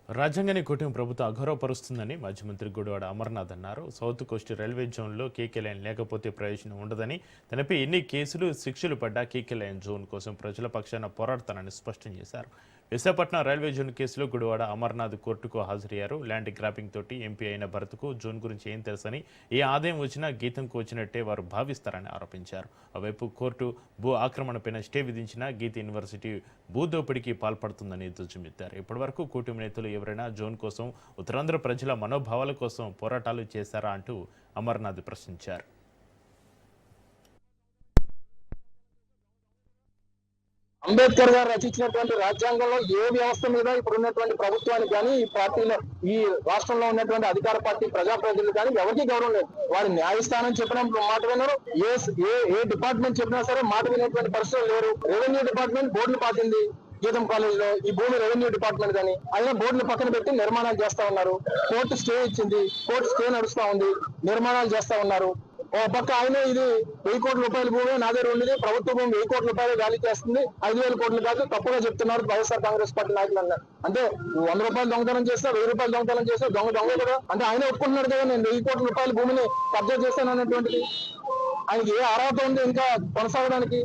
రాజ్యాంగాన్ని కూటమి ప్రభుత్వం అగౌరవపరుస్తుందని మాజీ మంత్రి గుడివాడ అమర్నాథ్ అన్నారు. సౌత్ కోస్ట్ రైల్వే జోన్లో కేకే లైన్ లేకపోతే ప్రయోజనం ఉండదని, తనపై ఎన్ని కేసులు శిక్షలు పడ్డా కేకే లైన్ జోన్ కోసం ప్రజల పక్షాన పోరాడతానని స్పష్టం చేశారు. విశాఖపట్నం రైల్వే జోన్ కేసులో గుడివాడ అమర్నాథ్ కోర్టుకు హాజరయ్యారు. ల్యాండ్ గ్రాపింగ్ తోటి ఎంపీ అయిన భరత్కు జోన్ గురించి ఏం తెలుసని, ఏ ఆదాయం వచ్చినా గీతంకు వచ్చినట్టే వారు భావిస్తారని ఆరోపించారు. ఓవైపు కోర్టు భూ ఆక్రమణపైన స్టే విధించిన గీత యూనివర్సిటీ భూదోపిడికి పాల్పడుతుందని ధ్వజమెత్తారు. ఇప్పటివరకు కూటమి నేతలు ఎవరైనా జోన్ కోసం, ఉత్తరాంధ్ర ప్రజల మనోభావాల కోసం పోరాటాలు చేశారా అంటూ అమర్నాథ్ ప్రశ్నించారు. అంబేద్కర్ గారు రచించినటువంటి రాజ్యాంగంలో ఏ వ్యవస్థ మీద ఇప్పుడు ఉన్నటువంటి ప్రభుత్వానికి కానీ ఈ పార్టీలో ఈ రాష్ట్రంలో ఉన్నటువంటి అధికార పార్టీ ప్రజాప్రతినిధులు కానీ ఎవరికి గౌరవం లేదు. వారి న్యాయస్థానం చెప్పిన మాట వినరు. ఏ డిపార్ట్మెంట్ చెప్పినా సరే మాట వినేటువంటి పరిస్థితులు లేరు. రెవెన్యూ డిపార్ట్మెంట్ బోర్డులు పాటింది. గీతం కాలేజ్ లో ఈ భూమి రెవెన్యూ డిపార్ట్మెంట్ కానీ అయినా బోర్డులు పక్కన పెట్టి నిర్మాణాలు చేస్తా ఉన్నారు. కోర్టు స్టే ఇచ్చింది, కోర్టు స్టే నడుస్తా ఉంది, నిర్మాణాలు చేస్తా ఉన్నారు. ఓ పక్క ఆయన ఇది 1000 కోట్ల రూపాయల భూమి నా దగ్గర ఉండేది, ప్రభుత్వ భూమి 1000 కోట్ల రూపాయలు గాలి చేస్తుంది, 5000 కోట్లు కాదు తప్పుగా చెప్తున్నారు వైఎస్ఆర్ కాంగ్రెస్ పార్టీ నాయకులు అన్నారు. అంటే 100 రూపాయలు దొంగతనం చేస్తా, 1000 రూపాయలు దొంగతనం చేస్తా, దొంగ కదా అంటే ఆయన ఒప్పుకుంటున్నాడు కదా నేను 1000 కోట్ల రూపాయల భూమిని కబ్జా చేస్తాను అన్నటువంటిది. ఆయనకి ఏ అర్హత ఉంది ఇంకా కొనసాగడానికి?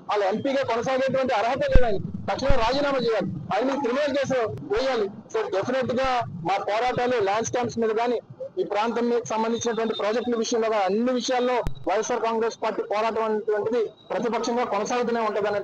వాళ్ళ ఎంపీగా కొనసాగేటువంటి అర్హత లేదు. ఆయన తక్షణం రాజీనామా చేయాలి, ఆయన క్రిమినల్ కేసు వేయాలి. సో డెఫినెట్ గా మా పోరాటాలు ల్యాండ్ స్టాంప్స్ మీద కానీ ఈ ప్రాంతం మీద సంబంధించినటువంటి ప్రాజెక్టుల విషయంలో అన్ని విషయాల్లో వైఎస్ఆర్ కాంగ్రెస్ పార్టీ పోరాటం అనేటువంటిది ప్రతిపక్షంగా కొనసాగుతూనే ఉంటది.